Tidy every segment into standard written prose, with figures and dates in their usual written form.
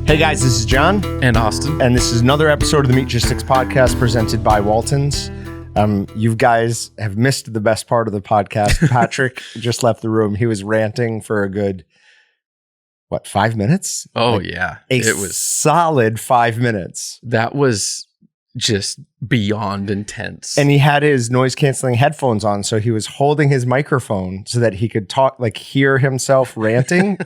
Hey guys, this is John. And Austin. And this is another episode of the Meatgistics podcast presented by Waltons. You guys have missed the best part of the podcast. Patrick just left the room. He was ranting for a good, 5 minutes? Oh, yeah. It was solid 5 minutes. That was just beyond intense. And he had his noise canceling headphones on, so he was holding his microphone so that he could talk, hear himself ranting.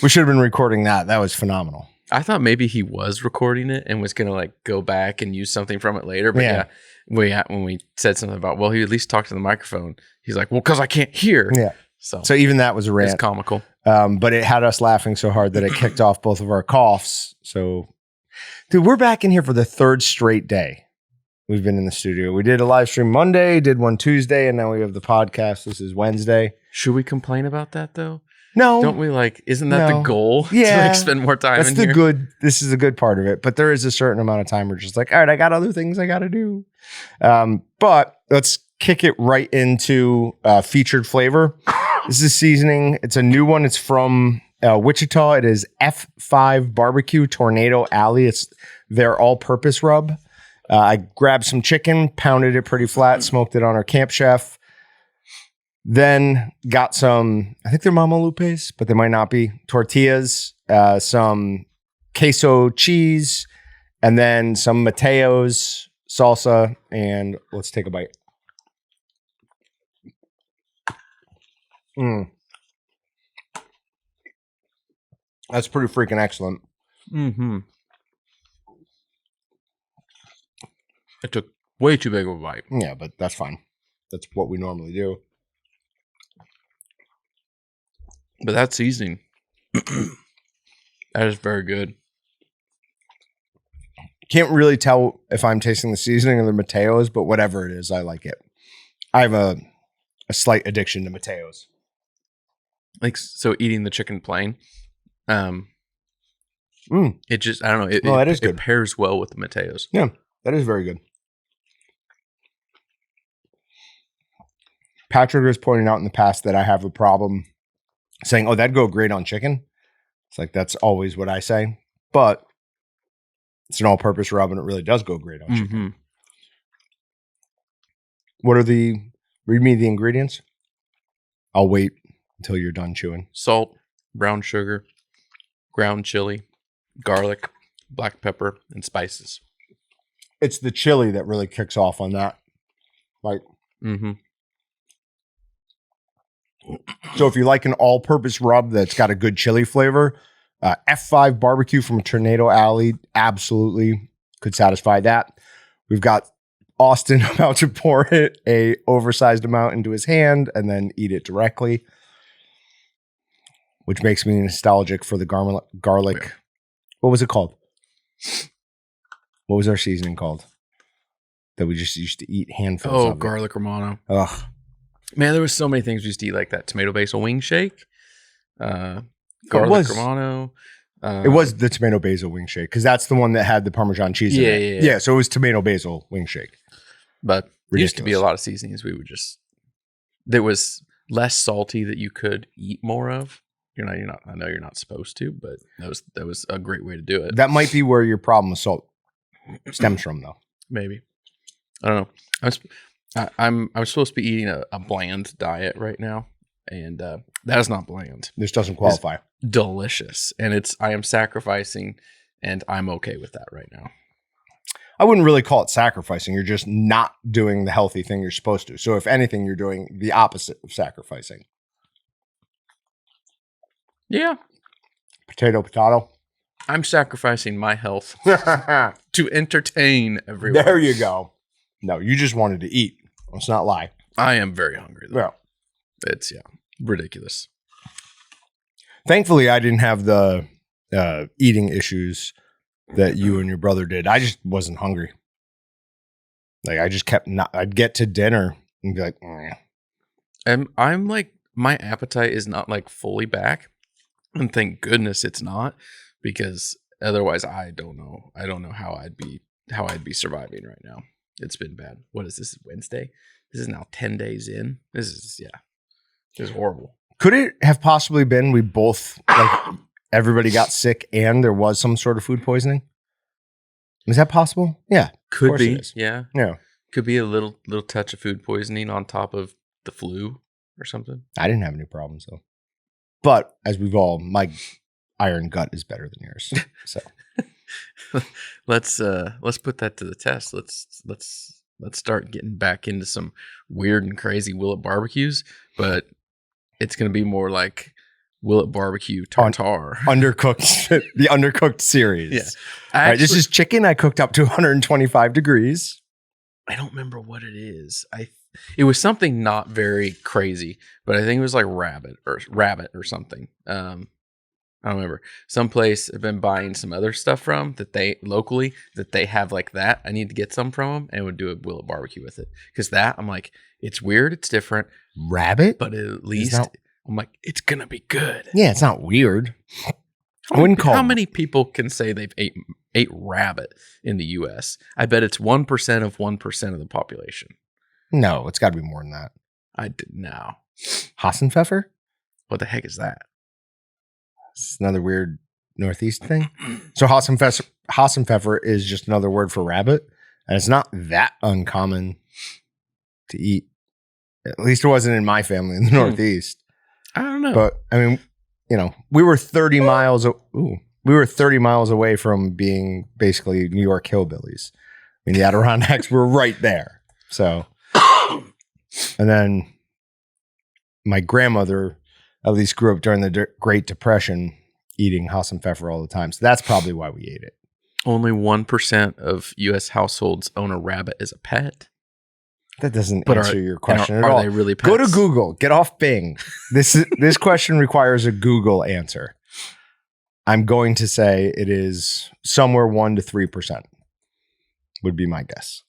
We should have been recording that. That was phenomenal. I thought maybe he was recording it and was going to go back and use something from it later. But when we said something about, he at least talked to the microphone. He's like, because I can't hear. Yeah. So even that was a rant. It's comical. But it had us laughing so hard that it kicked off both of our coughs. So, dude, we're back in here for the third straight day we've been in the studio. We did a live stream Monday, did one Tuesday, and now we have the podcast. This is Wednesday. Should we complain about that, though? No. Don't we isn't that the goal? Yeah. To spend more time in here? This is a good part of it. But there is a certain amount of time we're just all right, I got other things I got to do. But let's kick it right into featured flavor. This is seasoning. It's a new one. It's from Wichita. It is F5 Barbecue Tornado Alley. It's their all-purpose rub. I grabbed some chicken, pounded it pretty flat, smoked it on our Camp Chef. Then got some, I think they're Mama Lupe's, but they might not be, tortillas, some queso cheese, and then some Mateo's salsa. And let's take a bite. That's pretty freaking excellent. Mm-hmm. It took way too big of a bite. Yeah, but that's fine. That's what we normally do. But that seasoning, that is very good. Can't really tell if I'm tasting the seasoning or the Mateo's, but whatever it is, I like it. I have a slight addiction to Mateo's. So eating the chicken plain, it just, I don't know. That is good. It pairs well with the Mateo's. Yeah, that is very good. Patrick was pointing out in the past that I have a problem saying, that'd go great on chicken. It's that's always what I say. But it's an all-purpose rub, and it really does go great on chicken. Read me the ingredients. I'll wait until you're done chewing. Salt, brown sugar, ground chili, garlic, black pepper, and spices. It's the chili that really kicks off on that. So if you like an all-purpose rub that's got a good chili flavor, F5 Barbecue from Tornado Alley absolutely could satisfy that. We've got Austin about to pour it a oversized amount into his hand and then eat it directly, which makes me nostalgic for the garlic. What was it called? What was our seasoning called that we just used to eat handfuls of? Garlic Romano. Ugh. Man, there was so many things we used to eat, like that tomato basil wing shake, garlic Romano. It was the tomato basil wing shake because that's the one that had the Parmesan cheese in it. Yeah, so it was tomato basil wing shake. But there used to be a lot of seasonings there was less salty that you could eat more of. I know you're not supposed to, but that was a great way to do it. That might be where your problem with salt stems from, though. Maybe. I don't know. I'm supposed to be eating a bland diet right now, and that is not bland. This doesn't qualify. It's delicious, and I am sacrificing, and I'm okay with that right now. I wouldn't really call it sacrificing. You're just not doing the healthy thing you're supposed to. So if anything, you're doing the opposite of sacrificing. Yeah. Potato. I'm sacrificing my health to entertain everyone. There you go. No, you just wanted to eat. Let's not lie. I am very hungry, though. Yeah. It's, ridiculous. Thankfully, I didn't have the eating issues that you and your brother did. I just wasn't hungry. I just kept I'd get to dinner and be like, And I'm my appetite is not fully back. And thank goodness it's not, because otherwise I don't know. I don't know how I'd be surviving right now. It's been bad. What is this? Wednesday? This is now 10 days in. This is horrible. Could it have possibly been we both everybody got sick and there was some sort of food poisoning? Is that possible? Yeah. Could be. It is. Yeah. Yeah. Could be a little touch of food poisoning on top of the flu or something. I didn't have any problems though. But as we've all, my iron gut is better than yours. So let's put that to the test. Let's start getting back into some weird and crazy Will It barbecues, but it's going to be more like Will It barbecue tartare. Undercooked, the undercooked series. Yeah. All right, this is chicken I cooked up to 125 degrees. I don't remember what it is. It was something not very crazy, but I think it was like rabbit or something. I don't remember. Some place I've been buying some other stuff from that they have like that. I need to get some from them and would do a Will It barbecue with it. Because that, I'm like, it's weird, it's different. Rabbit? But at least I'm like, it's gonna be good. Yeah, it's not weird. How many people can say they've ate rabbit in the US? I bet it's 1% of 1% of the population. No, it's got to be more than that. I didn't know. Hassenpfeffer? What the heck is that? It's another weird Northeast thing. So Hassenpfeffer is just another word for rabbit, and it's not that uncommon to eat. At least it wasn't in my family in the Northeast. I don't know. But I mean, we were 30 miles. We were 30 miles away from being basically New York hillbillies. I mean, the Adirondacks were right there. So, and then my grandmother at least grew up during the Great Depression eating Hassenpfeffer all the time. So that's probably why we ate it. Only 1% of U.S. households own a rabbit as a pet. That doesn't answer your question at all. Are they really pets? Go to Google. Get off Bing. This question requires a Google answer. I'm going to say it is somewhere 1 to 3% would be my guess.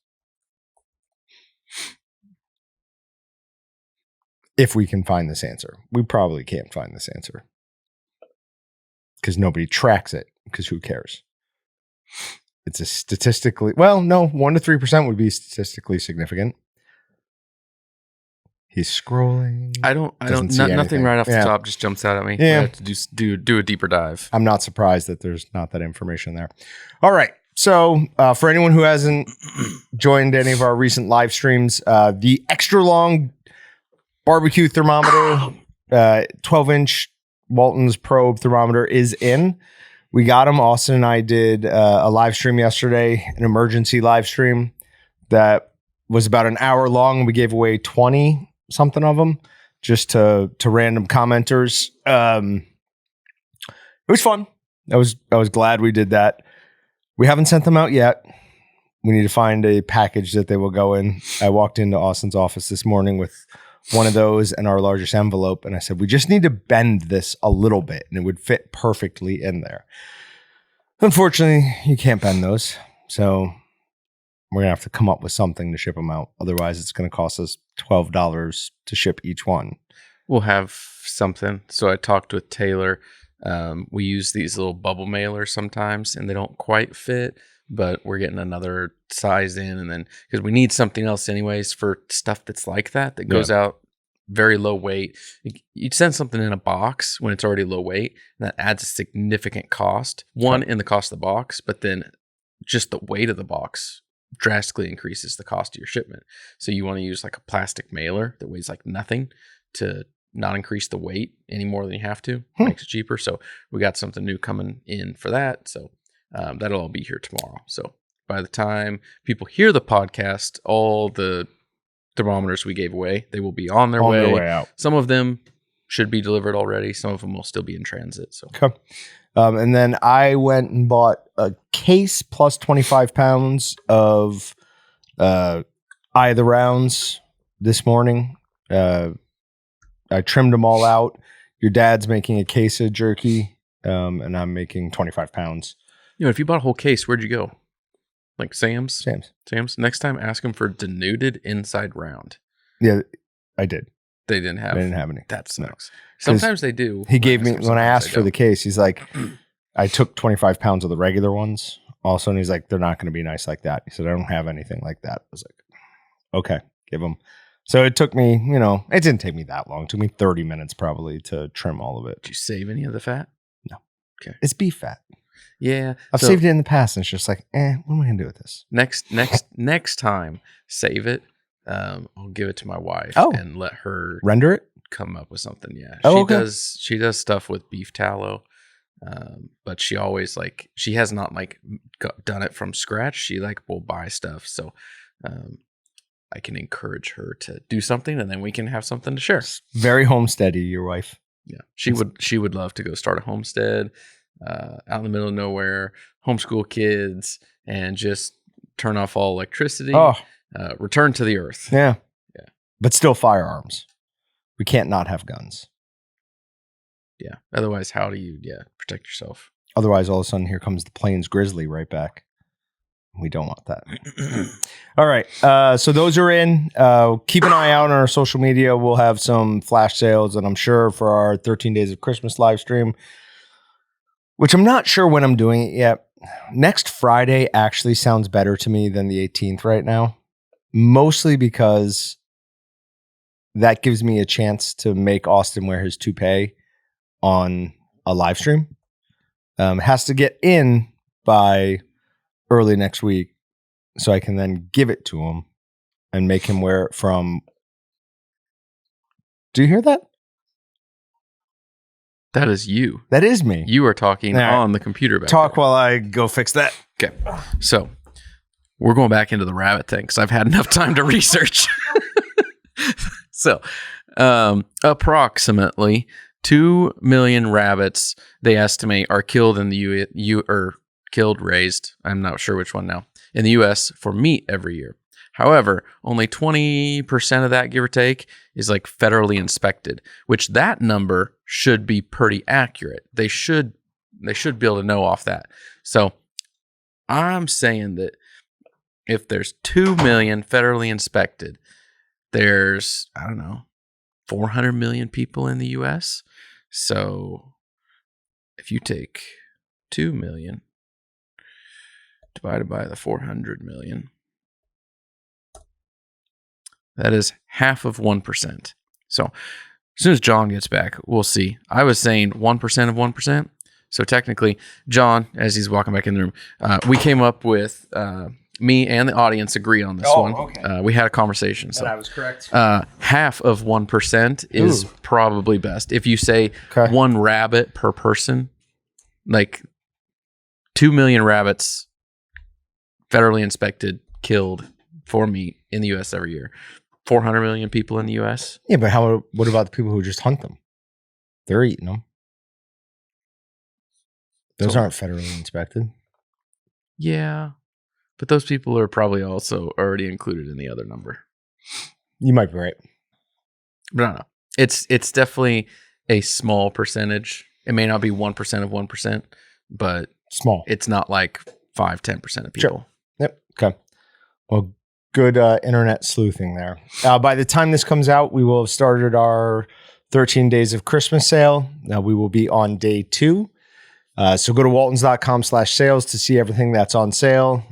If we can find this answer. We probably can't find this answer. Because nobody tracks it. Because who cares? It's a statistically... Well, no. 1 to 3% would be statistically significant. He's scrolling. Nothing right off the top just jumps out at me. Yeah. I have to do a deeper dive. I'm not surprised that there's not that information there. All right. So for anyone who hasn't joined any of our recent live streams, the extra long barbecue thermometer, 12-inch Walton's probe thermometer is in. We got them. Austin and I did a live stream yesterday, an emergency live stream that was about an hour long. We gave away 20 something of them just to random commenters. It was fun. I was glad we did that. We haven't sent them out yet. We need to find a package that they will go in. I walked into Austin's office this morning with one of those and our largest envelope, and I said, we just need to bend this a little bit and it would fit perfectly in there. Unfortunately, you can't bend those. So we're going to have to come up with something to ship them out. Otherwise, it's going to cost us $12 to ship each one. We'll have something. So I talked with Taylor. We use these little bubble mailers sometimes, and they don't quite fit, but we're getting another size in. And then, because we need something else anyways for stuff that's like that goes out very low weight. You send something in a box when it's already low weight, and that adds a significant cost. One, in the cost of the box, but then just the weight of the box drastically increases the cost of your shipment. So you want to use like a plastic mailer that weighs like nothing to not increase the weight any more than you have to. Makes it cheaper. So we got something new coming in for that. So that'll all be here tomorrow. So by the time people hear the podcast, all the thermometers we gave away, they will be on their way out. Some of them should be delivered already. Some of them will still be in transit. So okay. And then I went and bought a case plus 25 pounds of Eye of the Rounds this morning. I trimmed them all out. Your dad's making a case of jerky, and I'm making 25 pounds. If you bought a whole case, where'd you go? Like Sam's? Sam's. Next time, ask them for denuded inside round. Yeah, I did. They didn't have any. That sucks. Sometimes they do. He gave me, when I asked for the case, he's like, I took 25 pounds of the regular ones also, and he's like, they're not going to be nice like that. He said, I don't have anything like that. I was like, okay, give them. So it took me, it didn't take me that long. It took me 30 minutes probably to trim all of it. Did you save any of the fat? No. Okay. It's beef fat. Yeah. I've saved it in the past, and it's just like, what am I gonna do with this? Next time, save it. I'll give it to my wife and let her render it. Come up with something. Yeah. She does stuff with beef tallow. But she always she has not done it from scratch. She will buy stuff. So, I can encourage her to do something, and then we can have something to share. Very homesteady, your wife. Yeah. She would love to go start a homestead, out in the middle of nowhere, homeschool kids, and just turn off all electricity. Return to the earth. Yeah. Yeah. But still firearms. We can't not have guns. Yeah. Otherwise, how do you protect yourself? Otherwise, all of a sudden, here comes the Plains Grizzly right back. We don't want that. All right. So those are in. Keep an eye out on our social media. We'll have some flash sales, and I'm sure for our 13 Days of Christmas live stream, which I'm not sure when I'm doing it yet. Next Friday actually sounds better to me than the 18th right now, mostly because that gives me a chance to make Austin wear his toupee on a live stream. It has to get in by early next week so I can then give it to him and make him wear it from... Do you hear that? That is you. That is me. You are talking on the computer back Talk there. while I go fix that. Okay. So we're going back into the rabbit thing because I've had enough time to research. So approximately 2 million rabbits, they estimate, are killed in the raised, I'm not sure which one now, in the U.S. for meat every year. However, only 20% of that, give or take, is federally inspected, which that number should be pretty accurate. They should be able to know off that. So I'm saying that if there's 2 million federally inspected, there's, 400 million people in the U.S. So if you take 2 million divided by the 400 million, that is half of 1%. So as soon as John gets back, we'll see. I was saying 1% of 1%. So technically, John, as he's walking back in the room, we came up with... me and the audience agree on this one. Okay. We had a conversation. So I was correct. Half of 1% is probably best. If you say one rabbit per person, 2 million rabbits federally inspected, killed for meat in the U.S. every year. 400 million people in the U.S. Yeah, but what about the people who just hunt them? They're eating them. Those aren't federally inspected. Yeah. But those people are probably also already included in the other number. You might be right. But I don't know. It's definitely a small percentage. It may not be 1% of 1%, but small. It's not 5-10% of people. Sure. Yep. Okay. Well, good internet sleuthing there. By the time this comes out, we will have started our 13 Days of Christmas sale. We will be on day 2. So go to waltons.com/sales to see everything that's on sale.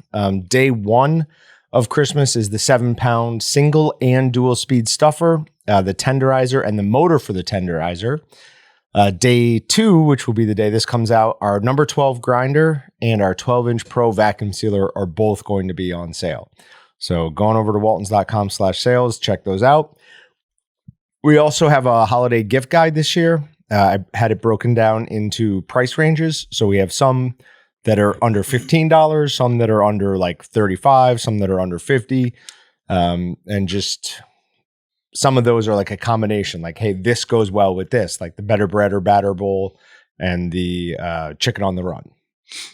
Day 1 of Christmas is the 7-pound single and dual speed stuffer, the tenderizer, and the motor for the tenderizer. Day 2, which will be the day this comes out, our number 12 grinder and our 12-inch Pro vacuum sealer are both going to be on sale. So go on over to waltons.com/sales, check those out. We also have a holiday gift guide this year. I had it broken down into price ranges. So we have some that are under $15, some that are under $35, some that are under $50. And just some of those are a combination. Hey, this goes well with this, the Better Bread or Batter Bowl and the Chicken on the Run.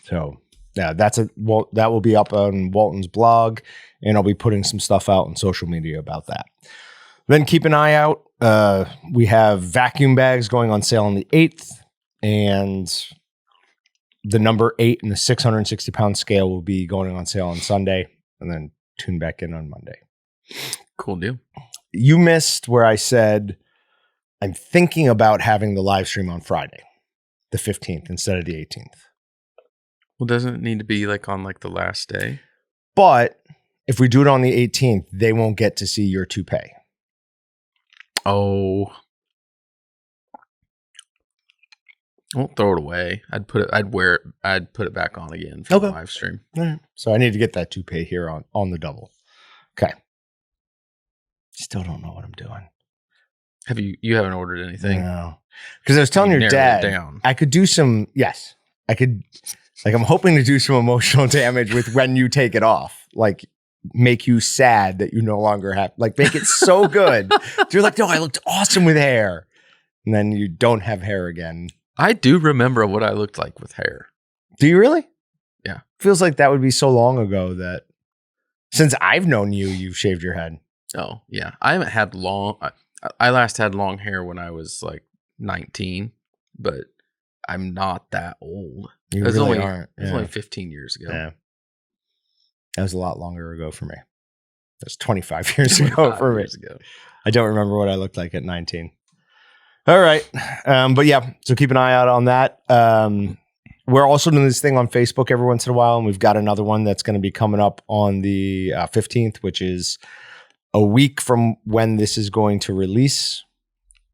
So yeah, that will be up on Walton's blog, and I'll be putting some stuff out on social media about that. Then keep an eye out. We have vacuum bags going on sale on the 8th, and the number 8 and the 660-pound scale will be going on sale on Sunday, and then tune back in on Monday. Cool deal. You missed where I said I'm thinking about having the live stream on Friday, the 15th, instead of the 18th. Well, doesn't it need to be on the last day? But if we do it on the 18th, they won't get to see your toupee. Oh. I won't throw it away. I'd wear it. I'd put it back on again for the live stream. All right. So I need to get that toupee here on the double. Okay. Still don't know what I'm doing. You haven't ordered anything? No. Because I was telling your dad, I could do some, yes, I could, like, I'm hoping to do some emotional damage with when you take it off. Like, make you sad that you no longer have, like, make it so good. You're like, no, I looked awesome with hair. And then you don't have hair again. I do remember what I looked like with hair. Do you really? Yeah. Feels like that would be so long ago that since I've known you, you've shaved your head. Oh, yeah. I haven't had I last had long hair when I was like 19, but I'm not that old. You really aren't. It was only 15 years ago. Yeah. That was a lot longer ago for me. That was 25 years ago for me. I don't remember what I looked like at 19. All right. But yeah, so keep an eye out on that. We're also doing this thing on Facebook every once in a while, and we've got another one that's going to be coming up on the 15th, which is a week from when this is going to release.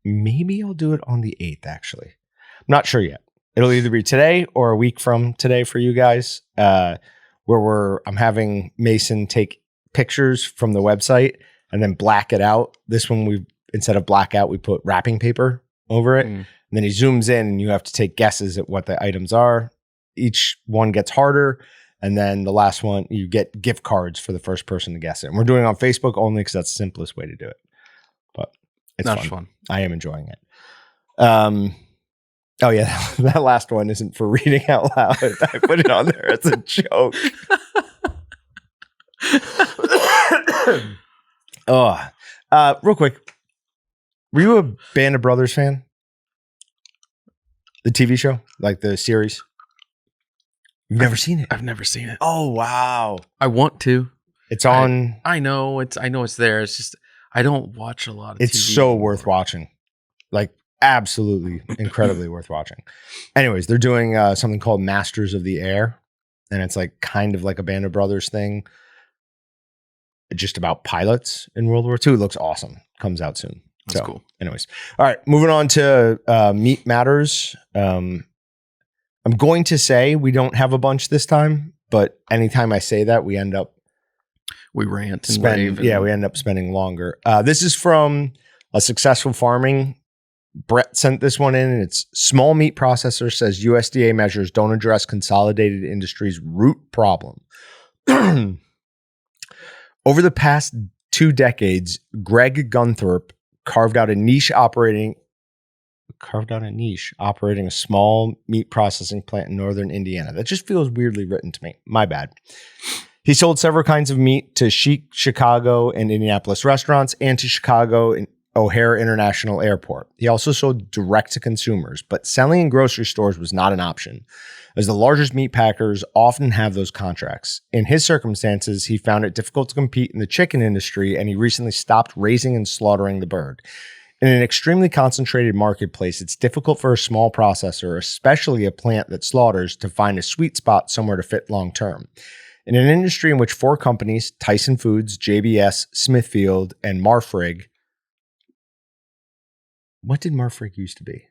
Maybe I'll do it on the 8th, actually. I'm not sure yet. It'll either be today or a week from today for you guys, where I'm having Mason take pictures from the website and then black it out. This one, instead of black out, we put wrapping paper over it. And then he zooms in and you have to take guesses at what the items are. Each one gets harder. And then the last one, you get gift cards for the first person to guess it. And we're doing it on Facebook only because that's the simplest way to do it. But it's fun. I am enjoying it. Oh yeah, that last one isn't for reading out loud. I put it on there as a joke. Real quick. Were you a Band of Brothers fan? The TV show? Like the series? You've never seen it? I've never seen it. Oh, wow. I want to. It's on. I know it's there. It's just, I don't watch a lot of It's TV so anymore. worth watching. Like, absolutely, incredibly worth watching. Anyways, they're doing something called Masters of the Air. And it's like kind of like a Band of Brothers thing. Just about pilots in World War II. It looks awesome. Comes out soon. That's cool. Anyways. All right. Moving on to Meat Matters. I'm going to say we don't have a bunch this time, but anytime I say that, we end up we rant and rave. Yeah, we end up spending longer. This is from a Successful Farming. Brett sent this one in, and it's small meat processor says USDA measures don't address consolidated industry's root problem. Over the past 2 decades, Greg Gunthorpe carved out a niche operating a small meat processing plant in northern Indiana. That just feels weirdly written to me. My bad. He sold several kinds of meat to chic Chicago and Indianapolis restaurants and to Chicago and O'Hare International Airport. He also sold direct to consumers, but selling in grocery stores was not an option, as the largest meat packers often have those contracts. In his circumstances, he found it difficult to compete in the chicken industry, and he recently stopped raising and slaughtering the bird. In an extremely concentrated marketplace, it's difficult for a small processor, especially a plant that slaughters, to find a sweet spot somewhere to fit long term. In an industry in which 4 companies, Tyson Foods, JBS, Smithfield, and Marfrig. What did Marfrig used to be?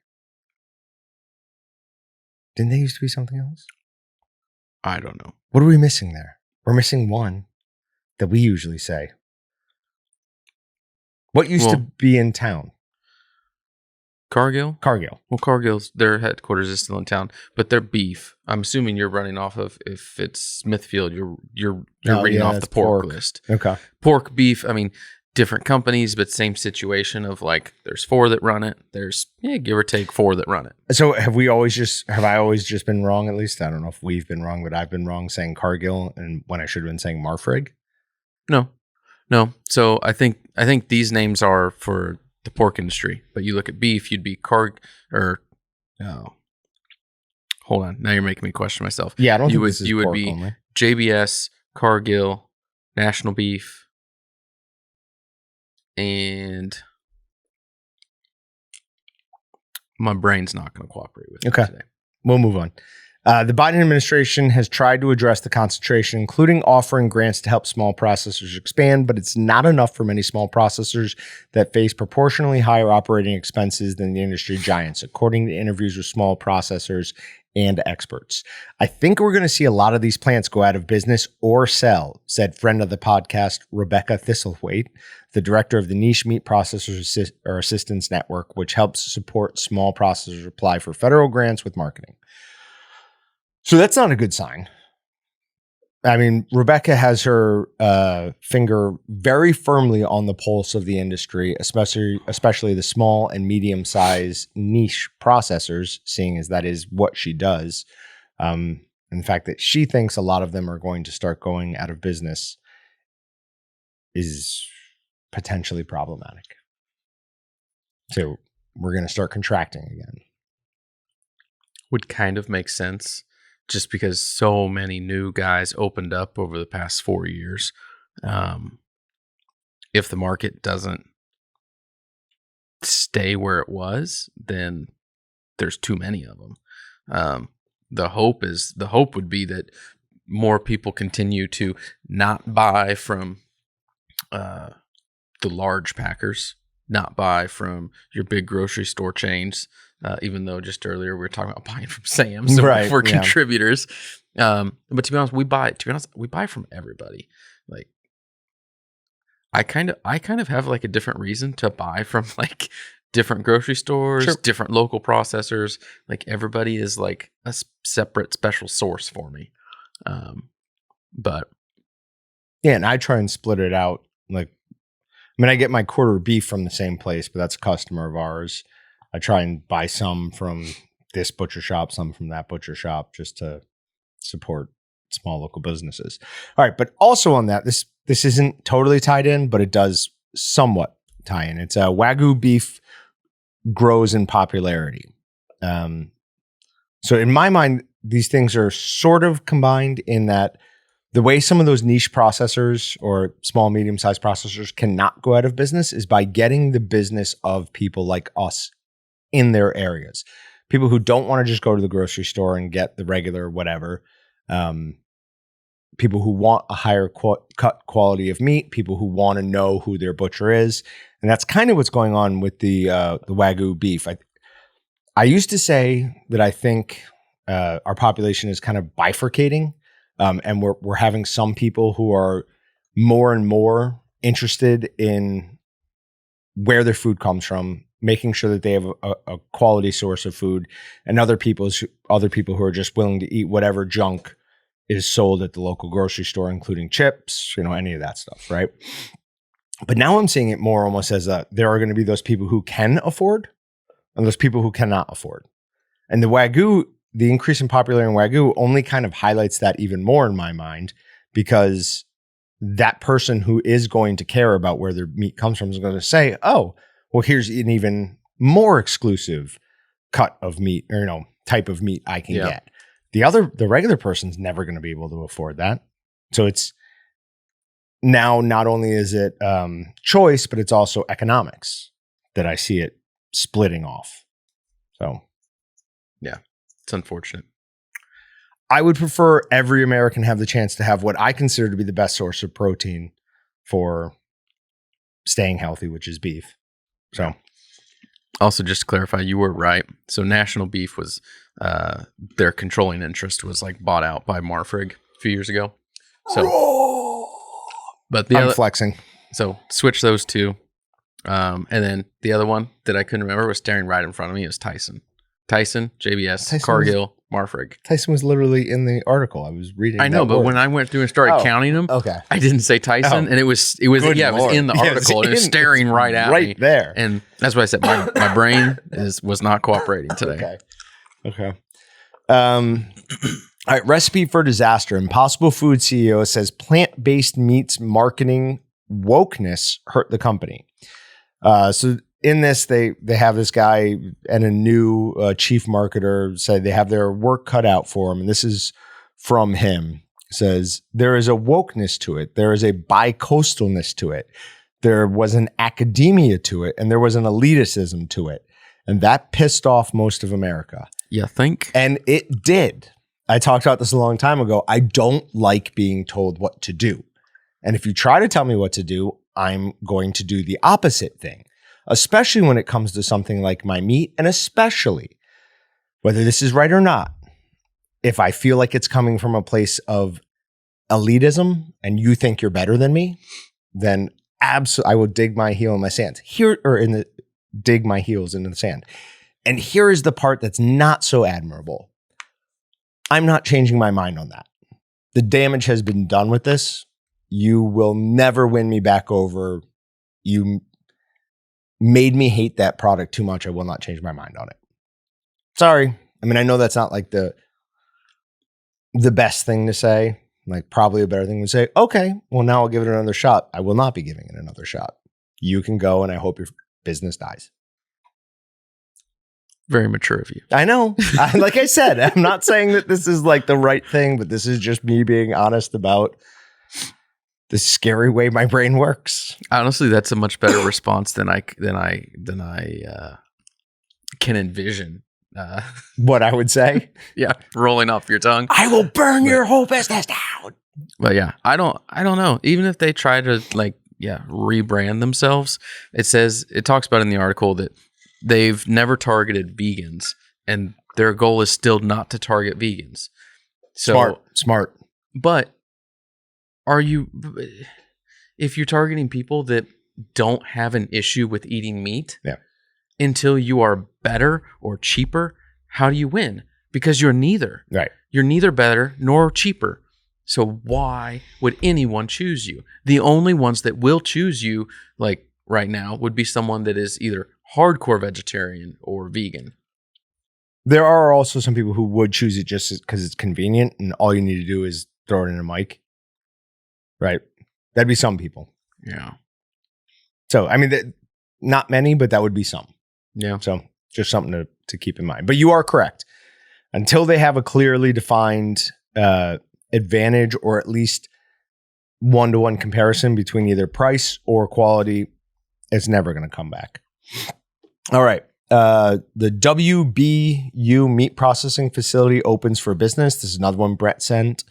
Didn't they used to be something else? I don't know. What are we missing there? We're missing one that we usually say. What used to be in town? Cargill? Cargill. Well, Cargill's, their headquarters is still in town, but their beef, I'm assuming you're running off of, if it's Smithfield, you're reading off the pork list. Okay. Pork, beef, I mean, different companies, but same situation of like, there's 4 that run it. There's, give or take 4 that run it. So have I always just been wrong? At least I don't know if we've been wrong, but I've been wrong saying Cargill and when I should have been saying Marfrig. No. So I think these names are for the pork industry, but you look at beef, you'd be hold on. Now you're making me question myself. Yeah, I don't think would, this is you would pork be only. JBS, Cargill, National Beef, and my brain's not going to cooperate with me today. We'll move on. The Biden administration has tried to address the concentration, including offering grants to help small processors expand, but it's not enough for many small processors that face proportionally higher operating expenses than the industry giants, according to interviews with small processors and experts. I think we're going to see a lot of these plants go out of business or sell, said friend of the podcast, Rebecca Thistlethwaite, the director of the Niche Meat Processors Assistance Network, which helps support small processors apply for federal grants with marketing. So that's not a good sign. I mean, Rebecca has her finger very firmly on the pulse of the industry, especially the small and medium-sized niche processors, seeing as that is what she does. And the fact that she thinks a lot of them are going to start going out of business is potentially problematic. So we're going to start contracting again. Would kind of make sense. Just because so many new guys opened up over the past 4 years. If the market doesn't stay where it was, then there's too many of them. The hope would be that more people continue to not buy from the large packers, not buy from your big grocery store chains. Even though just earlier we were talking about buying from Sam's for contributors. But to be honest, we buy from everybody. Like I kind of have like a different reason to buy from like different grocery stores, different local processors. Like everybody is like a separate special source for me. But yeah, and I try and split it out. Like, I mean, I get my quarter beef from the same place, but that's a customer of ours. I try and buy some from this butcher shop, some from that butcher shop, just to support small local businesses. All right, but also on that, this isn't totally tied in, but it does somewhat tie in. It's Wagyu beef grows in popularity. So in my mind, these things are sort of combined in that the way some of those niche processors or small, medium-sized processors cannot go out of business is by getting the business of people like us in their areas. People who don't want to just go to the grocery store and get the regular whatever. People who want a higher cut quality of meat. People who want to know who their butcher is. And that's kind of what's going on with the Wagyu beef. I used to say that I think our population is kind of bifurcating. And we're having some people who are more and more interested in where their food comes from, making sure that they have a quality source of food, and other people who are just willing to eat whatever junk is sold at the local grocery store, including chips, any of that stuff, right? But now I'm seeing it more almost as there are going to be those people who can afford and those people who cannot afford. And the increase in popularity in Wagyu only kind of highlights that even more in my mind, because that person who is going to care about where their meat comes from is going to say, oh, well, here's an even more exclusive cut of meat or, type of meat I can get. The regular person's never going to be able to afford that. So it's now not only is it choice, but it's also economics that I see it splitting off. So, yeah, it's unfortunate. I would prefer every American have the chance to have what I consider to be the best source of protein for staying healthy, which is beef. So, also just to clarify, you were right. So National Beef was their controlling interest was like bought out by Marfrig a few years ago. So, but I'm flexing. So switch those two, and then the other one that I couldn't remember was staring right in front of me. It was Tyson, JBS, Cargill, Marfrig. Tyson was literally in the article I was reading. I know, but when I went through and started counting them, I didn't say Tyson, and it was in the article, and it was staring right at me, right there, and that's what I said. My brain was not cooperating today. Okay. All right. Recipe for disaster. Impossible Food CEO says plant-based meats marketing wokeness hurt the company. So in this, they have this guy and a new chief marketer say they have their work cut out for them. And this is from him. It says, there is a wokeness to it. There is a bi-coastalness to it. There was an academia to it. And there was an elitism to it. And that pissed off most of America. You think? And it did. I talked about this a long time ago. I don't like being told what to do. And if you try to tell me what to do, I'm going to do the opposite thing, especially when it comes to something like my meat, and especially whether this is right or not. If I feel like it's coming from a place of elitism and you think you're better than me, then absolutely I will dig my heel in my sand here, or dig my heels into the sand. And here is the part that's not so admirable. I'm not changing my mind on that. The damage has been done with this. You will never win me back over. You made me hate that product too much. I will not change my mind on it. Sorry. I mean, I know that's not like the best thing to say. Like probably a better thing to say, okay, well now I'll give it another shot. I will not be giving it another shot. You can go and I hope your business dies. Very mature of you. I know. Like I said, I'm not saying that this is like the right thing, but this is just me being honest about the scary way my brain works. Honestly, that's a much better response than I can envision. What I would say? Yeah, rolling off your tongue. I will burn your whole business down. But yeah, I don't know. Even if they try to rebrand themselves, it talks about in the article that they've never targeted vegans, and their goal is still not to target vegans. So smart. But if you're targeting people that don't have an issue with eating meat, until you are better or cheaper, how do you win? Because you're neither. Right. You're neither better nor cheaper. So why would anyone choose you? The only ones that will choose you, like right now, would be someone that is either hardcore vegetarian or vegan. There are also some people who would choose it just because it's convenient and all you need to do is throw it in a mic. Right. That'd be some people. Yeah. So, I mean, not many, but that would be some. Yeah. So just something to keep in mind. But you are correct. Until they have a clearly defined advantage or at least one-to-one comparison between either price or quality, it's never going to come back. All right. The WBU meat processing facility opens for business. This is another one Brett sent.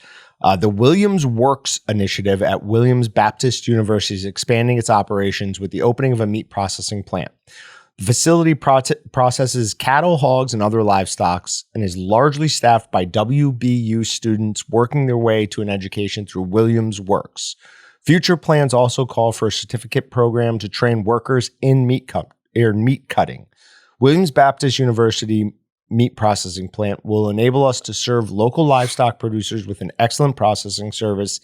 The Williams Works initiative at Williams Baptist University is expanding its operations with the opening of a meat processing plant. The facility processes cattle, hogs, and other livestock and is largely staffed by WBU students working their way to an education through Williams Works. Future plans also call for a certificate program to train workers in meat cutting. Williams Baptist University meat processing plant will enable us to serve local livestock producers with an excellent processing service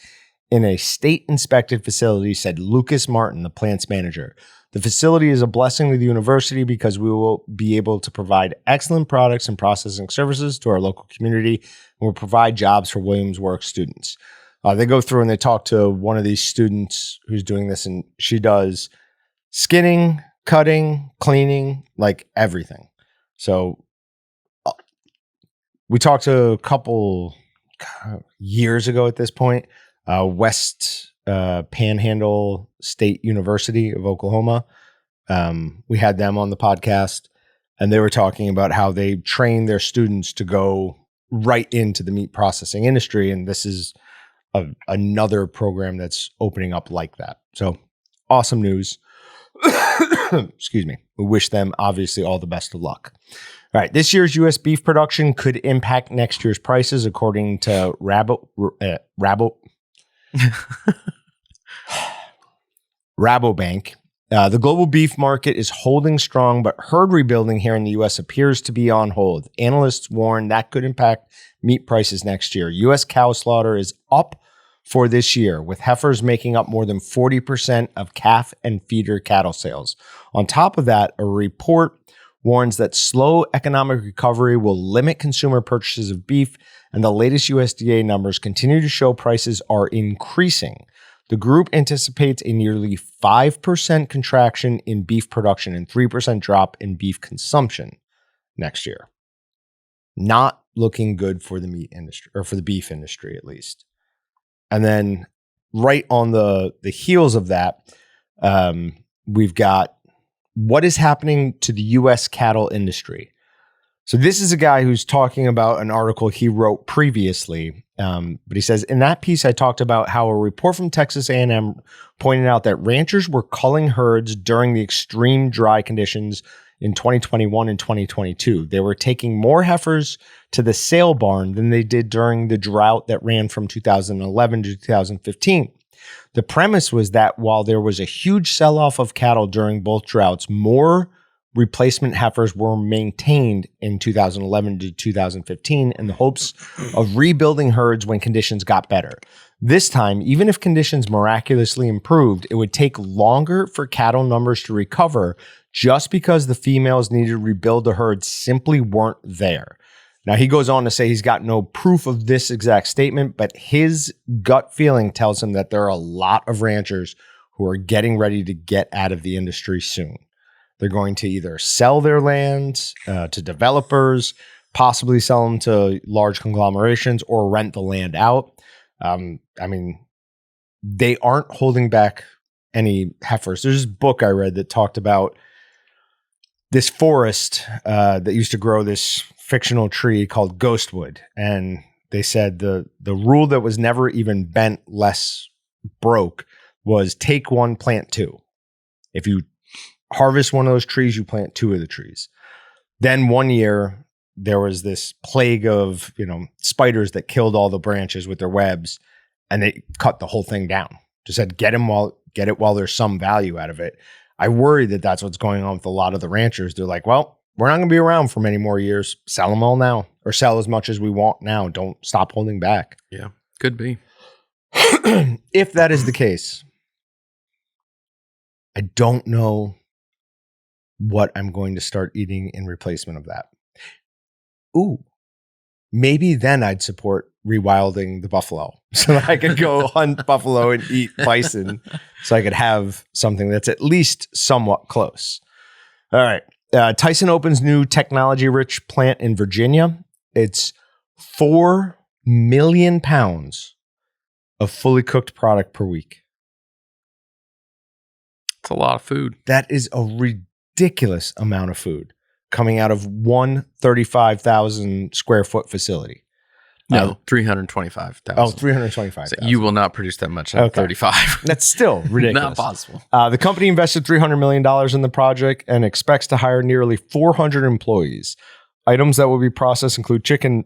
in a state-inspected facility, said Lucas Martin, the plant's manager. The facility is a blessing to the university because we will be able to provide excellent products and processing services to our local community and will provide jobs for Williams Works students. They go through and they talk to one of these students who's doing this, and she does skinning, cutting, cleaning, like everything. So we talked to a couple years ago at this point, West Panhandle State University of Oklahoma. We had them on the podcast, and they were talking about how they train their students to go right into the meat processing industry. And this is another program that's opening up like that. So awesome news. Excuse me. We wish them obviously all the best of luck. All right. This year's U.S. beef production could impact next year's prices, according to Rabobank. The global beef market is holding strong, but herd rebuilding here in the U.S. appears to be on hold. Analysts warn that could impact meat prices next year. U.S. cow slaughter is up for this year, with heifers making up more than 40% of calf and feeder cattle sales. On top of that, a report warns that slow economic recovery will limit consumer purchases of beef, and the latest USDA numbers continue to show prices are increasing. The group anticipates a nearly 5% contraction in beef production and 3% drop in beef consumption next year. Not looking good for the meat industry, or for the beef industry at least. And then right on the heels of that, we've got what is happening to the U.S. cattle industry. So this is a guy who's talking about an article he wrote previously. But he says, in that piece, I talked about how a report from Texas A&M pointed out that ranchers were culling herds during the extreme dry conditions in 2021 and 2022. They were taking more heifers to the sale barn than they did during the drought that ran from 2011 to 2015. The premise was that while there was a huge sell-off of cattle during both droughts, more replacement heifers were maintained in 2011 to 2015 in the hopes of rebuilding herds when conditions got better. This time, even if conditions miraculously improved, it would take longer for cattle numbers to recover just because the females needed to rebuild the herd simply weren't there. Now, he goes on to say he's got no proof of this exact statement, but his gut feeling tells him that there are a lot of ranchers who are getting ready to get out of the industry soon. They're going to either sell their land to developers, possibly sell them to large conglomerations, or rent the land out. I mean, they aren't holding back any heifers. There's this book I read that talked about this forest that used to grow this fictional tree called ghostwood. And they said the rule that was never even bent, less broke, was take one, plant two. If you harvest one of those trees, you plant two of the trees. Then one year there was this plague of, spiders that killed all the branches with their webs, and they cut the whole thing down. Just said, get it while there's some value out of it. I worry that that's what's going on with a lot of the ranchers. They're like, well, we're not going to be around for many more years. Sell them all now, or sell as much as we want now. Don't stop holding back. Yeah, could be. If that is the case, I don't know what I'm going to start eating in replacement of that. Ooh, maybe then I'd support rewilding the buffalo so that I could go hunt buffalo and eat bison so I could have something that's at least somewhat close. All right. Tyson opens new technology-rich plant in Virginia. It's 4 million pounds of fully cooked product per week. It's a lot of food. That is a ridiculous amount of food coming out of one 35,000 square foot facility. No, 325,000. Oh, 325,000. So you will not produce that much at 35. That's still ridiculous. Not possible. The company invested $300 million in the project and expects to hire nearly 400 employees. Items that will be processed include chicken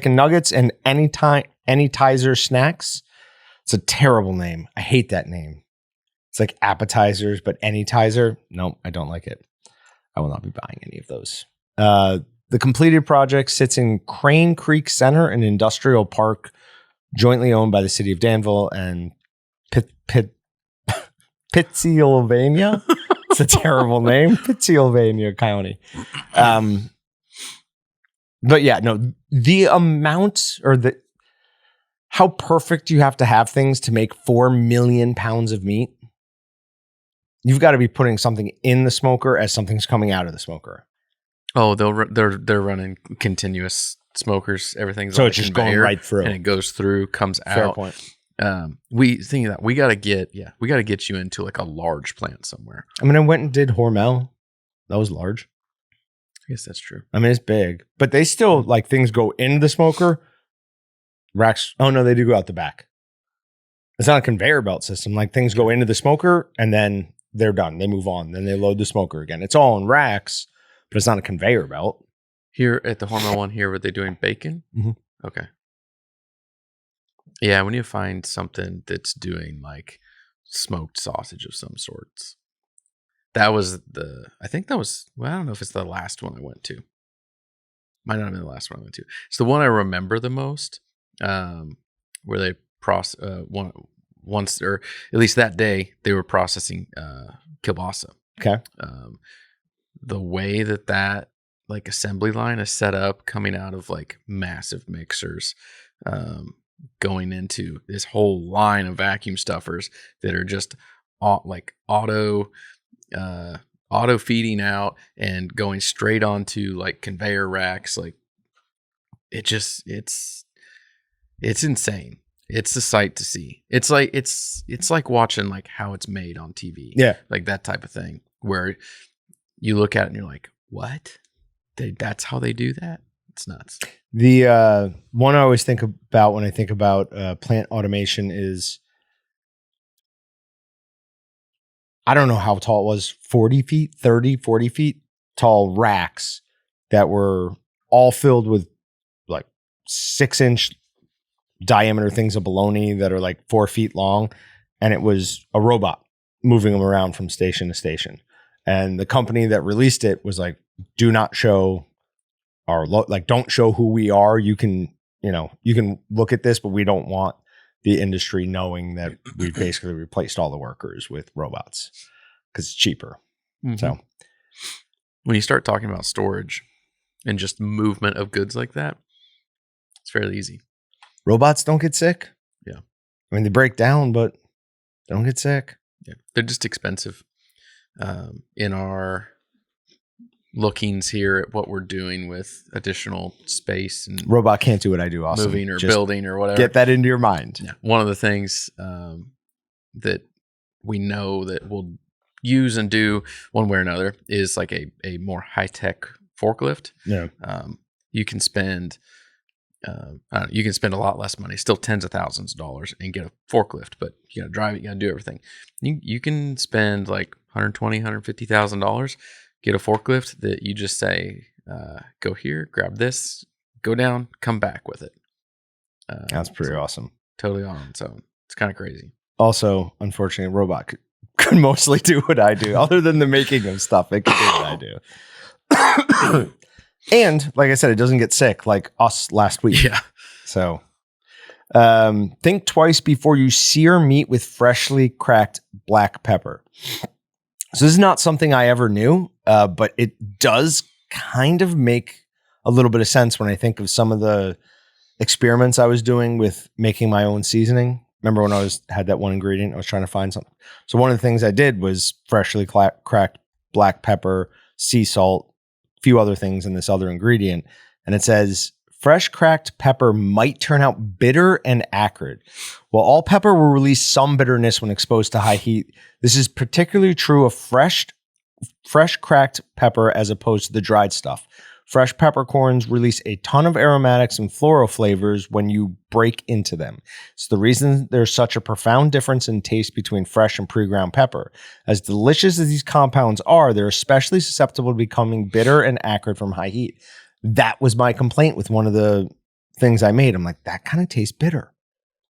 nuggets and anytizer snacks. It's a terrible name. I hate that name. It's like appetizers, but anytizer. No, I don't like it. I will not be buying any of those. The completed project sits in Crane Creek Center, an industrial park jointly owned by the city of Danville and Pittsylvania. It's a terrible name. Pittsylvania County. But yeah, no, the amount or how perfect you have to have things to make 4 million pounds of meat. You've got to be putting something in the smoker as something's coming out of the smoker. Oh, they're running continuous smokers. Everything's so on it's just going right through, and it goes through, comes Fair out. Point. We think that we got to get you into like a large plant somewhere. I mean, I went and did Hormel. That was large. I guess that's true. I mean, it's big, but they still like things go into the smoker. Racks. Oh no, they do go out the back. It's not a conveyor belt system. Like things go into the smoker and then they're done. They move on. Then they load the smoker again. It's all in racks, but it's not a conveyor belt. Here at the Hormel one here, were they doing bacon? Mm-hmm. Okay. Yeah, when you find something that's doing like smoked sausage of some sorts. I don't know if it's the last one I went to. Might not have been the last one I went to. It's the one I remember the most, where they once, or at least that day, they were processing kielbasa. Okay. The way that like assembly line is set up, coming out of like massive mixers, going into this whole line of vacuum stuffers that are just like auto feeding out and going straight onto like conveyor racks. Like it's insane. It's a sight to see. It's like watching like how it's made on TV. Yeah. Like that type of thing where you look at it and you're like, what? that's how they do that. It's nuts. The one I always think about when I think about plant automation is, I don't know how tall it was, 40 feet, 30, 40 feet tall racks that were all filled with like 6-inch diameter things of bologna that are like 4 feet long. And it was a robot moving them around from station to station. And the company that released it was like, do not show don't show who we are. You can look at this, but we don't want the industry knowing that we basically replaced all the workers with robots because it's cheaper. Mm-hmm. So when you start talking about storage and just movement of goods like that, it's fairly easy. Robots don't get sick. Yeah. I mean, they break down, but they don't get sick. Yeah. They're just expensive. In our lookings here at what we're doing with additional space and robot can't do what I do. Awesome. Moving or just building or whatever. Get that into your mind. Yeah. One of the things that we know that we'll use and do one way or another is like a more high-tech forklift. Yeah. You can spend a lot less money, still tens of thousands of dollars, and get a forklift, but you got to drive it, you got to do everything. You can spend like $120,000, $150,000, get a forklift that you just say, go here, grab this, go down, come back with it. That's pretty awesome. Totally on. So it's kind of crazy. Also, unfortunately, a robot could mostly do what I do. Other than the making of stuff, it could do what I do. And like I said, it doesn't get sick like us last week. Yeah. So think twice before you sear meat with freshly cracked black pepper. So this is not something I ever knew, but it does kind of make a little bit of sense when I think of some of the experiments I was doing with making my own seasoning. Remember when I had that one ingredient, I was trying to find something. So one of the things I did was freshly cracked black pepper, sea salt, a few other things in this other ingredient. And it says, fresh cracked pepper might turn out bitter and acrid. While all pepper will release some bitterness when exposed to high heat, this is particularly true of fresh cracked pepper as opposed to the dried stuff. Fresh peppercorns release a ton of aromatics and floral flavors when you break into them. It's the reason there's such a profound difference in taste between fresh and pre-ground pepper. As delicious as these compounds are, they're especially susceptible to becoming bitter and acrid from high heat. That was my complaint with one of the things I made. I'm like, that kind of tastes bitter.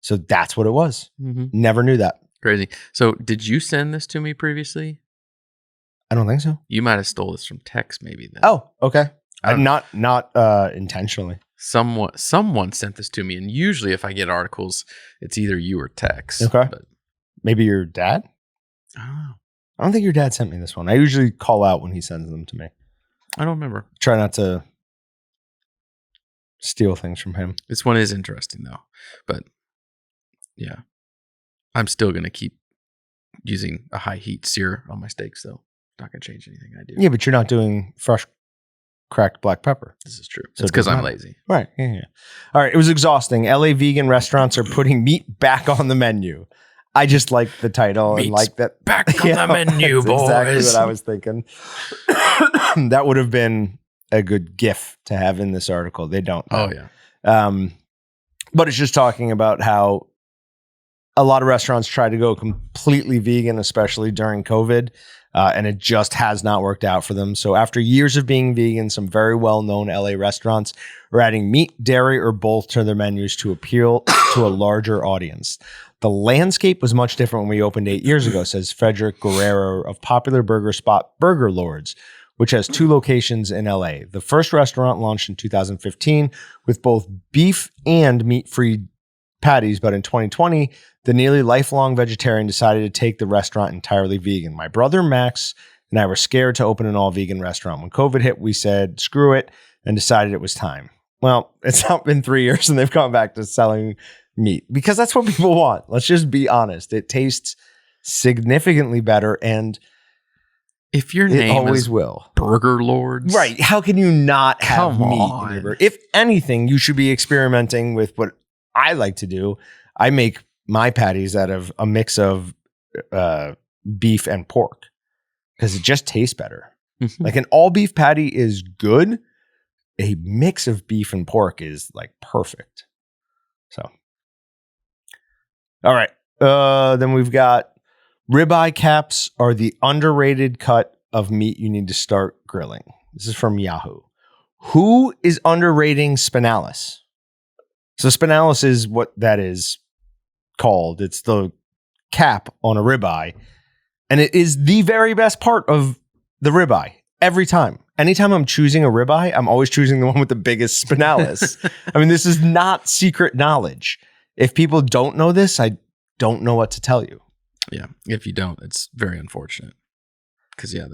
So that's what it was. Mm-hmm. Never knew that. Crazy. So did you send this to me previously? I don't think so. You might have stole this from Tex maybe then. Oh, okay. Not intentionally. Someone sent this to me, and usually if I get articles, it's either you or Tex. Okay. But maybe your dad? I don't think your dad sent me this one. I usually call out when he sends them to me. I don't remember. Try not to steal things from him. This one is interesting though. But yeah. I'm still going to keep using a high heat sear on my steaks though. Not going to change anything I do. Yeah, but you're not doing fresh cracked black pepper. This is true. So it's because I'm lazy. Right. Yeah. All right. It was exhausting. LA vegan restaurants are putting meat back on the menu. I just like the title and like that. Back on the menu, boys. Exactly what I was thinking. That would have been a good GIF to have in this article. They don't. Oh, yeah. But it's just talking about how a lot of restaurants try to go completely vegan, especially during COVID. And it just has not worked out for them. So after years of being vegan, some very well-known LA restaurants are adding meat, dairy, or both to their menus to appeal to a larger audience. The landscape was much different when we opened 8 years ago, says Frederick Guerrero of popular burger spot Burger Lords, which has 2 locations in LA. The first restaurant launched in 2015 with both beef and meat-free patties, but in 2020, the nearly lifelong vegetarian decided to take the restaurant entirely vegan. My brother Max and I were scared to open an all-vegan restaurant. When COVID hit, we said, screw it, and decided it was time. Well, it's not been 3 years and they've gone back to selling meat because that's what people want. Let's just be honest. It tastes significantly better, and if your name always is will. Burger Lords. Right. How can you not have Come meat on. in your burger? If anything, you should be experimenting with what I like to do. I make my patties out of a mix of beef and pork because it just tastes better. Mm-hmm. Like an all beef patty is good, a mix of beef and pork is like perfect. So, all right. Then we've got ribeye caps are the underrated cut of meat you need to start grilling. This is from Yahoo. Who is underrating spinalis? So spinalis is what that is called. It's the cap on a ribeye. And it is the very best part of the ribeye every time. Anytime I'm choosing a ribeye, I'm always choosing the one with the biggest spinalis. I mean, this is not secret knowledge. If people don't know this, I don't know what to tell you. Yeah. If you don't, it's very unfortunate. Because, yeah,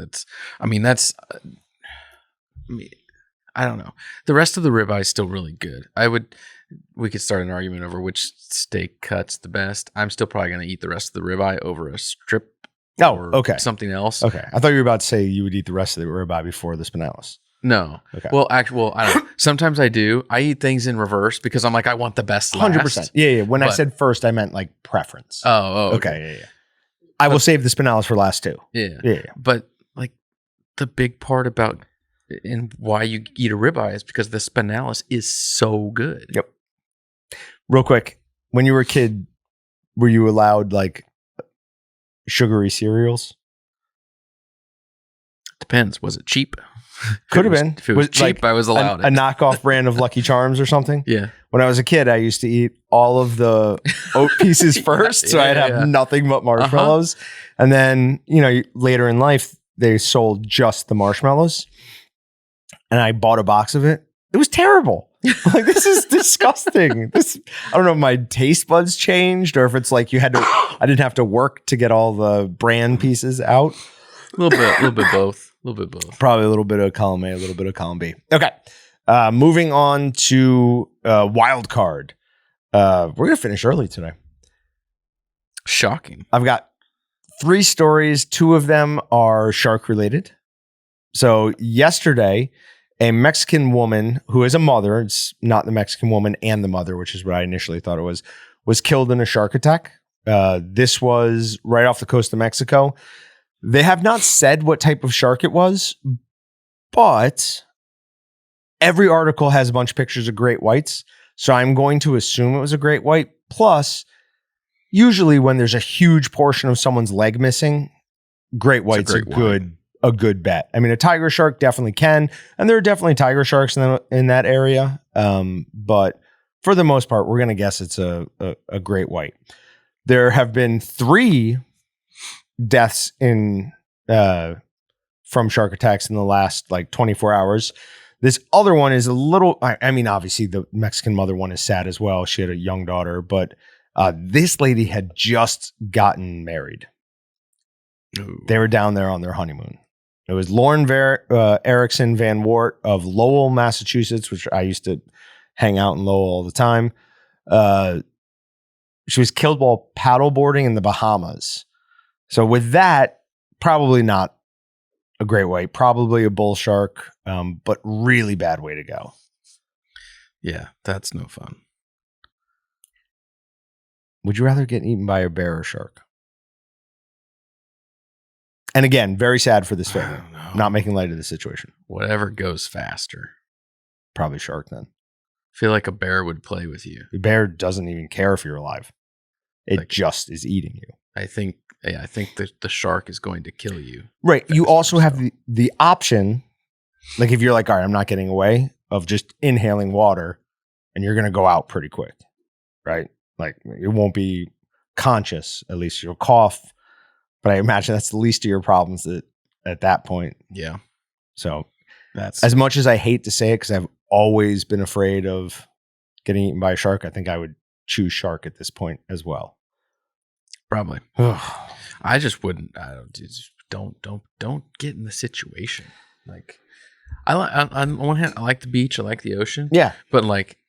I don't know. The rest of the ribeye is still really good. We could start an argument over which steak cuts the best. I'm still probably going to eat the rest of the ribeye over a strip. Or okay. Something else. Okay. I thought you were about to say you would eat the rest of the ribeye before the spinalis. No. Okay. Well, I don't know. Sometimes I do. I eat things in reverse because I'm like, I want the best last. 100%. Yeah. When I said first, I meant like preference. Okay. Yeah. I will save the spinalis for last too. Yeah. But like the big part about and why you eat a ribeye is because the spinalis is so good. Yep. Real quick, when you were a kid, were you allowed like sugary cereals? Depends. Was it cheap? Could have been. If it was cheap, like I was allowed a knockoff brand of Lucky Charms or something. Yeah. When I was a kid, I used to eat all of the oat pieces first, so I'd have nothing but marshmallows. And then, later in life, they sold just the marshmallows, and I bought a box of it. It was terrible. Like, this is disgusting. I don't know if my taste buds changed or if it's like I didn't have to work to get all the bran pieces out. A little bit both. Probably a little bit of column A, a little bit of column B. Okay. Moving on to wild card. We're going to finish early today. Shocking. I've got 3 stories. 2 of them are shark related. So yesterday, a Mexican woman who is a mother, it's not the Mexican woman and the mother, which is what I initially thought it was killed in a shark attack. This was right off the coast of Mexico. They have not said what type of shark it was, but every article has a bunch of pictures of great whites. So I'm going to assume it was a great white. Plus, usually when there's a huge portion of someone's leg missing, great white's a good bet. I mean, a tiger shark definitely can, and there are definitely tiger sharks in that area. But for the most part, we're going to guess it's a great white. There have been 3 deaths from shark attacks in the last 24 hours. This other one is a little, I mean, obviously the Mexican mother one is sad as well. She had a young daughter, but this lady had just gotten married. Ooh. They were down there on their honeymoon. It was Lauren Erickson Van Wart of Lowell, Massachusetts, which I used to hang out in Lowell all the time. She was killed while paddleboarding in the Bahamas. So with that, probably not a great white, probably a bull shark, but really bad way to go. Yeah, that's no fun. Would you rather get eaten by a bear or shark? And again, very sad for this family. Not making light of the situation. Whatever goes faster. Probably shark then. I feel like a bear would play with you. The bear doesn't even care if you're alive. It just is eating you. I think that the shark is going to kill you. Right. You also have the option, like if you're like, all right, I'm not getting away, of just inhaling water and you're going to go out pretty quick. Right. Like it won't be conscious. At least you'll cough. But I imagine that's the least of your problems at that point. Yeah. So that's as much as I hate to say it, because I've always been afraid of getting eaten by a shark, I think I would choose shark at this point as well. Probably. I just wouldn't. Don't get in the situation. Like, on one hand, I like the beach. I like the ocean. Yeah. But like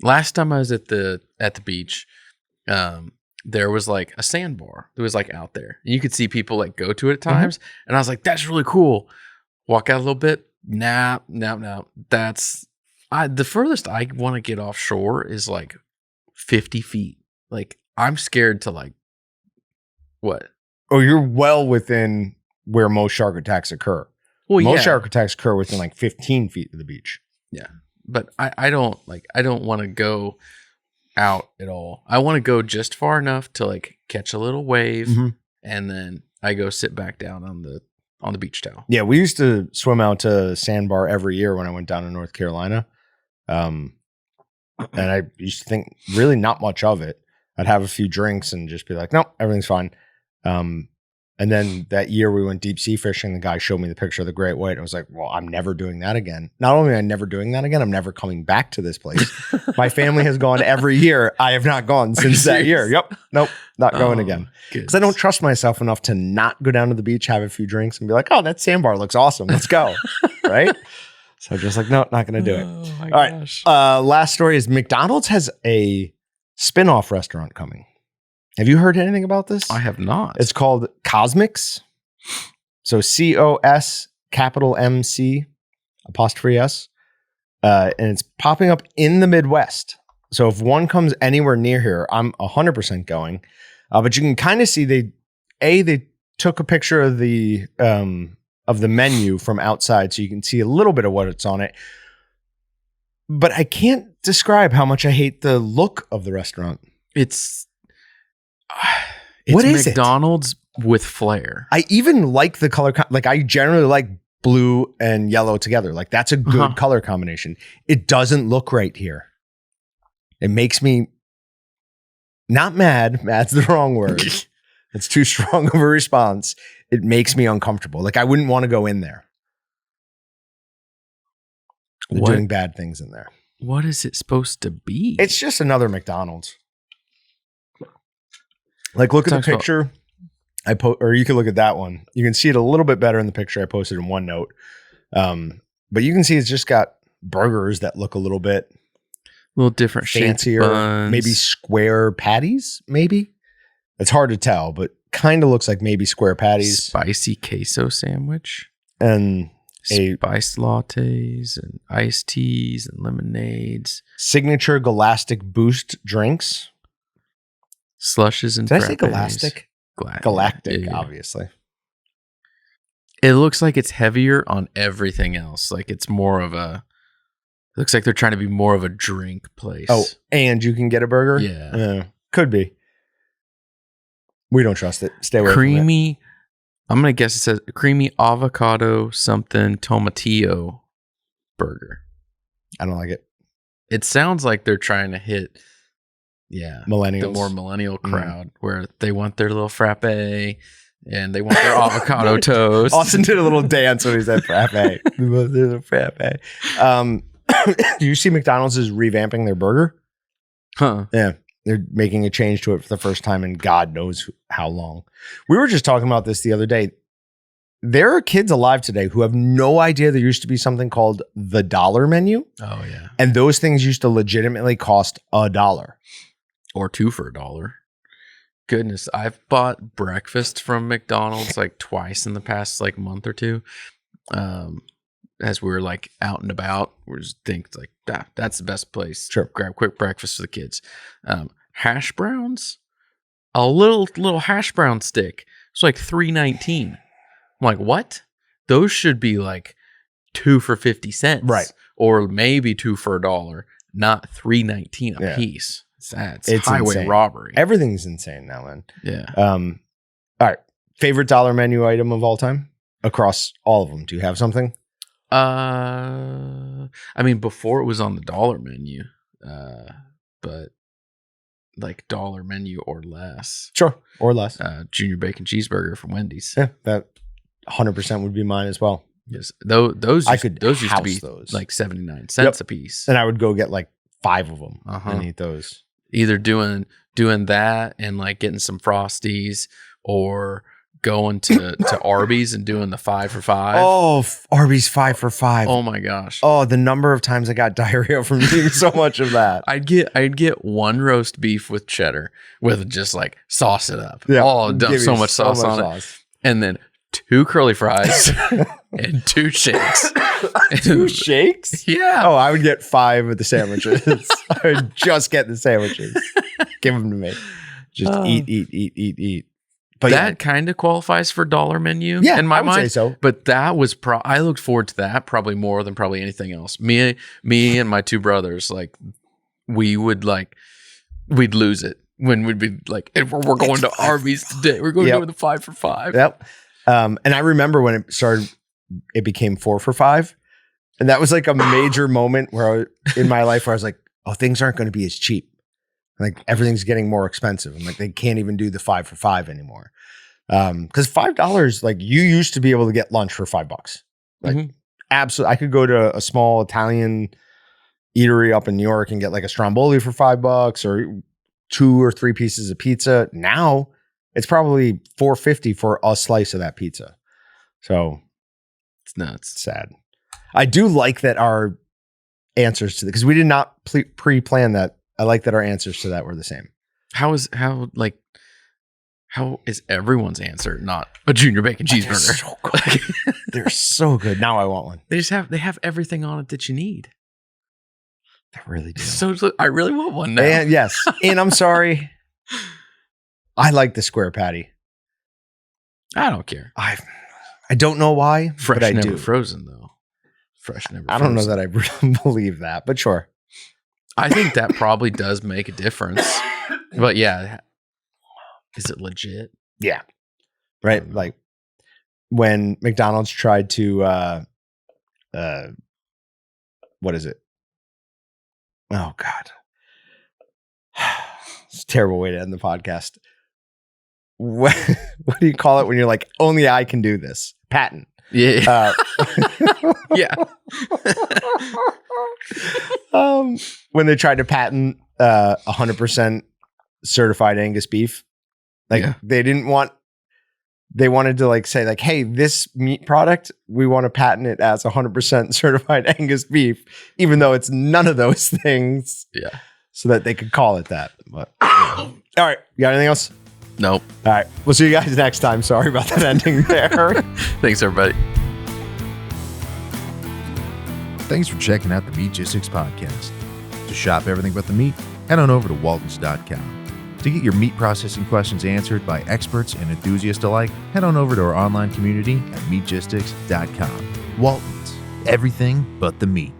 last time I was at the beach, there was like a sandbar that was like out there. And you could see people like go to it at times. Mm-hmm. And I was like, that's really cool. Walk out a little bit. Nah. That's the furthest I want to get offshore is like 50 feet. Like I'm scared to like, what? Oh, you're well within where most shark attacks occur. Well, most shark attacks occur within like 15 feet of the beach. But I don't want to go out at all. I want to go just far enough to like catch a little wave, and then I go sit back down on the beach towel. Yeah, we used to swim out to Sandbar every year when I went down to North Carolina. And I used to think really not much of it. I'd have a few drinks and just be like, nope, everything's fine. And then that year we went deep sea fishing. The guy showed me the picture of the great white. I was like, well, I'm never doing that again. Not only am I never doing that again, I'm never coming back to this place. My family has gone every year. I have not gone since that year. Yep. Nope. Not going again. Because I don't trust myself enough to not go down to the beach, have a few drinks and be like, oh, that sandbar looks awesome. Let's go. Right? So just like, no, not going to do it. Oh my All gosh. right. Last story is McDonald's has a spin-off restaurant coming. Have you heard anything about this? I have not. It's called Cosmics. So COS capital MC apostrophe S. And it's popping up in the Midwest. So if one comes anywhere near here, I'm 100% going. But you can kind of see they took a picture of the menu from outside, so you can see a little bit of what's on it. But I can't describe how much I hate the look of the restaurant. It's What is McDonald's with flair. I even like the color. Like I generally like blue and yellow together. Like that's a good color combination. It doesn't look right here. It makes me not mad. Mad's the wrong word. It's too strong of a response. It makes me uncomfortable. Like I wouldn't want to go in there. They're doing bad things in there. What is it supposed to be? It's just another McDonald's. Like look at the picture. Or you can look at that one. You can see it a little bit better in the picture I posted in OneNote. But you can see it's just got burgers that look a little bit different, fancier, buns. maybe square patties. Maybe it's hard to tell, but kind of looks like maybe square patties. Spicy queso sandwich and spiced lattes and iced teas and lemonades. Signature Galactic Boost drinks. Slushes and Did I say frappes. Galactic? Galactic, yeah. Obviously. It looks like it's heavier on everything else. Like it's more of a. It looks like they're trying to be more of a drink place. Oh, and you can get a burger? Yeah. Could be. We don't trust it. Stay away creamy, from it. I'm going to guess it says creamy avocado something tomatillo burger. I don't like it. It sounds like they're trying to hit, millennials. The more millennial crowd where they want their little frappe and they want their avocado toast. Austin did a little dance when he said frappe. There's a frappe. Do you see McDonald's is revamping their burger? Huh. Yeah. They're making a change to it for the first time in God knows how long. We were just talking about this the other day. There are kids alive today who have no idea there used to be something called the dollar menu. Oh, yeah. And those things used to legitimately cost $1. Or $2 for $1. Goodness, I've bought breakfast from McDonald's like twice in the past like month or two. As we were like out and about, we just think like that's the best place. Sure. Grab quick breakfast for the kids. Hash browns, a little hash brown stick. It's like $3.19. I'm like, what? Those should be like 2 for 50 cents, right? Or maybe 2 for $1, not $3.19 a piece. It's highway insane. Robbery. Everything's insane now, man. Yeah. All right. Favorite dollar menu item of all time across all of them. Do you have something? I mean, before it was on the dollar menu, but like dollar menu or less. Sure. Or less. Junior bacon cheeseburger from Wendy's. Yeah, that 100% would be mine as well. Yes. Those used to be those. like 79 cents a piece. And I would go get like 5 of them and eat those. Either doing that and like getting some Frosties or going to Arby's and doing the 5 for $5. Oh, Arby's 5 for $5. Oh my gosh. Oh, the number of times I got diarrhea from eating so much of that. I'd get one roast beef with cheddar with just like sauce it up. Yeah. So much sauce on it. And then 2 curly fries and 2 shakes. 2 shakes? Yeah. Oh, I would get 5 of the sandwiches. I would just get the sandwiches. Give them to me. Just eat. But that kind of qualifies for dollar menu in my I would mind. say so. But that was I looked forward to that probably more than probably anything else. Me and my two brothers, like we'd lose it when we'd be like, we're going to Arby's today. We're going to go to the 5 for $5. Yep. And I remember when it started, it became 4 for $5. And that was like a major moment in my life where I was like, oh, things aren't going to be as cheap. Like everything's getting more expensive. I'm like, they can't even do the 5 for $5 anymore. Because $5, like you used to be able to get lunch for $5. Like absolutely, I could go to a small Italian eatery up in New York and get like a stromboli for $5 or 2 or 3 pieces of pizza. Now it's probably $4.50 for a slice of that pizza. So it's nuts. It's sad. I do like that our answers to because we did not pre-plan that. I like that our answers to that were the same. How is everyone's answer not a junior bacon cheeseburger? So good. They're so good. Now I want one. They have everything on it that you need. They really do. So I really want one now. And yes. And I'm sorry. I like the square patty. I don't care. I don't know why, Fresh, but I never do. frozen though. Fresh, never. I don't know that I believe that, but sure. I think that probably does make a difference. But yeah, is it legit? Yeah. Right. Like when McDonald's tried to what is it? Oh God. It's a terrible way to end the podcast. What do you call it when you're like, only I can do this? Patent. Yeah. Yeah. When they tried to patent 100% certified Angus beef, like they wanted to like say like, hey, this meat product, we want to patent it as 100% certified Angus beef, even though it's none of those things. Yeah. So that they could call it that. But all right, you got anything else? Nope. All right, we'll see you guys next time. Sorry about that ending there. Thanks, everybody. Thanks for checking out the Meatgistics podcast. To shop everything but the meat, head on over to waltons.com. To get your meat processing questions answered by experts and enthusiasts alike, head on over to our online community at meatgistics.com. Waltons, everything but the meat.